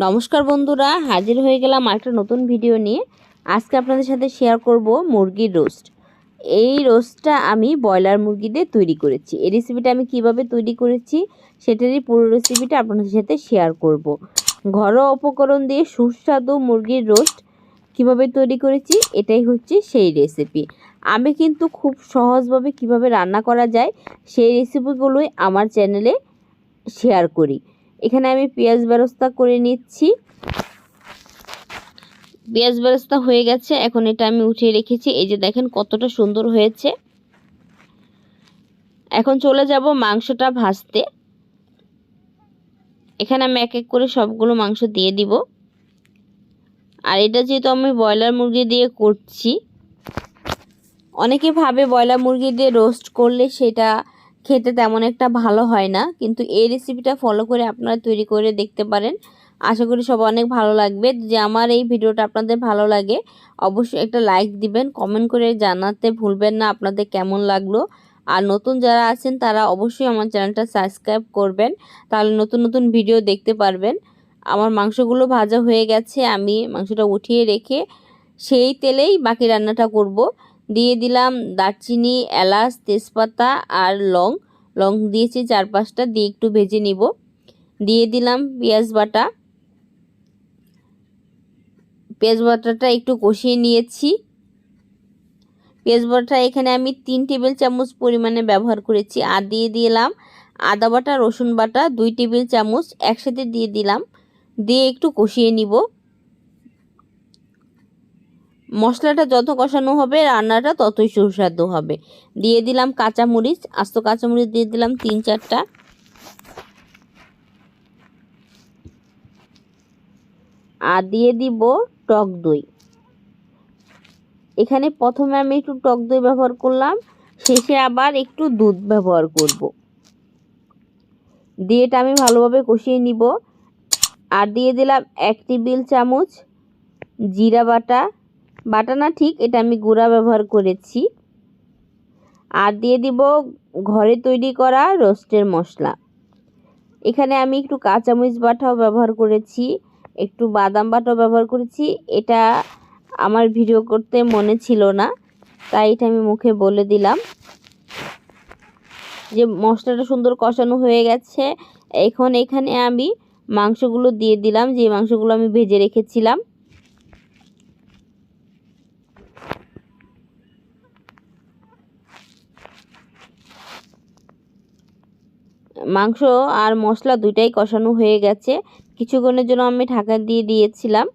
নমস্কার বন্ধুরা, হাজির হয়ে গেলাম একটা নতুন ভিডিও নিয়ে। আজকে আপনাদের সাথে শেয়ার করব মুরগির রোস্ট। এই রোস্টটা আমি ব্রয়লার মুরগি দিয়ে তৈরি করেছি। এই রেসিপিটা আমি কিভাবে তৈরি করেছি সেটারই পুরো রেসিপিটা আপনাদের সাথে শেয়ার করব। ঘরোয়া উপকরণ দিয়ে সুস্বাদু মুরগির রোস্ট কিভাবে তৈরি করেছি এটাই হচ্ছে সেই রেসিপি। আমি কিন্তু খুব সহজভাবে কিভাবে রান্না করা যায় সেই রেসিপিগুলোই আমার চ্যানেলে শেয়ার করি। এখানে আমি পেঁয়াজ বেরেস্তা করে নিচ্ছি। পেঁয়াজ বেরেস্তা হয়ে গেছে, এখন এটা আমি উঠিয়ে রেখেছি। এই যে দেখেন কতটা সুন্দর হয়েছে। এখন চলে যাব মাংসটা ভাজতে। এখানে আমি এক এক করে সবগুলো মাংস দিয়ে দিব। আর এটা যেহেতু আমি ব্রয়লার মুরগি দিয়ে করছি, অনেকে ভাবে ব্রয়লার মুরগি দিয়ে রোস্ট করলে সেটা খেতে তেমন একটা ভালো হয় না, কিন্তু এই রেসিপিটা ফলো করে আপনারা তৈরি করে দেখতে পারেন। আশা করি সব অনেক ভালো লাগবে। যে আমার এই ভিডিওটা আপনাদের ভালো লাগে অবশ্যই একটা লাইক দিবেন, কমেন্ট করে জানাতে ভুলবেন না আপনাদের কেমন লাগলো। আর নতুন যারা আছেন তারা অবশ্যই আমার চ্যানেলটা সাবস্ক্রাইব করবেন, তাহলে নতুন নতুন ভিডিও দেখতে পারবেন। আমার মাংসগুলো ভাজা হয়ে গেছে, আমি মাংসটা উঠিয়ে রেখে সেই তেলেই বাকি রান্নাটা করব। দিয়ে দিলাম দারচিনি, এলাচ, তেজপাতা আর লং দিয়েছি 4-5টা, দিয়ে একটু ভেজে নিব। দিয়ে দিলাম পেঁয়াজ বাটাটা একটু কষিয়ে নিয়েছি। পেঁয়াজ বাটা এখানে আমি 3 টেবিল চামচ পরিমাণে ব্যবহার করেছি। আর দিয়ে দিলাম আদা বাটা, রসুন বাটা 2 টেবিল চামচ একসাথে দিয়ে দিলাম, দিয়ে একটু কষিয়ে নিব। মশলাটা যত কষানো হবে রান্নাটা ততই সুস্বাদু হবে। দিয়ে দিলাম কাঁচামরিচ, আস্ত কাঁচামরিচ দিয়ে দিলাম 3-4টা। আর দিয়ে দিব টক দই। এখানে প্রথমে আমি একটু টক দই ব্যবহার করলাম, শেষে আবার একটু দুধ ব্যবহার করব। দিয়ে এটা আমি ভালোভাবে কষিয়ে নিব। আর দিয়ে দিলাম 1 টেবিল চামচ জিরা বাটা না, ঠিক এটা আমি গুঁড়া ব্যবহার করেছি। আর দিয়ে দিব ঘরে তৈরি করা রোস্টের মশলা। এখানে আমি একটু কাঁচামরিচ বাটাও ব্যবহার করেছি, একটু বাদাম বাটাও ব্যবহার করেছি। এটা আমার ভিডিও করতে মনে ছিল না, তাই এটা আমি মুখে বলে দিলাম। যে মশলাটা সুন্দর কষানো হয়ে গেছে, এখন এখানে আমি মাংসগুলো দিয়ে দিলাম, যে মাংসগুলো আমি ভেজে রেখেছিলাম। মাংস আর মশলা দুইটাই কষানো হয়ে গেছে। কিছুক্ষণের জন্য আমি ঢাকা দিয়ে দিয়েছিলাম।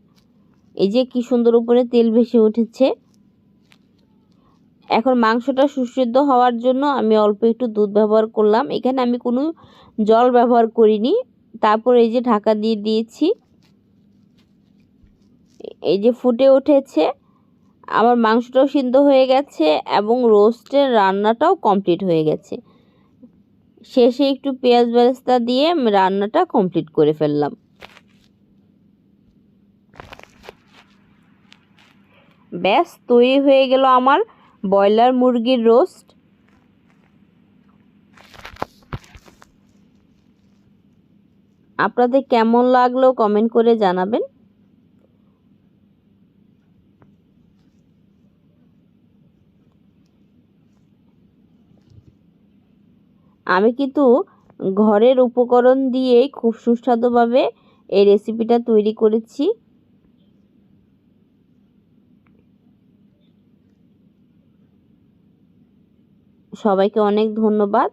এই যে কি সুন্দর উপরে তেল ভেসে উঠেছে। এখন মাংসটা সুসিদ্ধ হওয়ার জন্য আমি অল্প একটু দুধ ব্যবহার করলাম। এখানে আমি কোনো জল ব্যবহার করিনি। তারপর এই যে ঢাকা দিয়ে দিয়েছি, এই যে ফুটে উঠেছে। আমার মাংসটাও সিদ্ধ হয়ে গেছে এবং রোস্টের রান্নাটাও কমপ্লিট হয়ে গেছে। শেষে একটু পেঁয়াজ বেরেস্তা দিয়ে রান্নাটা কমপ্লিট করে ফেললাম। ব্যাস তৈরি হয়ে গেল আমার ব্রয়লার মুরগির রোস্ট। আপনাদের কেমন লাগলো কমেন্ট করে জানাবেন। আমি কিন্তু ঘরের উপকরণ দিয়েই খুব সুস্বাদুভাবে এই রেসিপিটা তৈরি করেছি। সবাইকে অনেক ধন্যবাদ।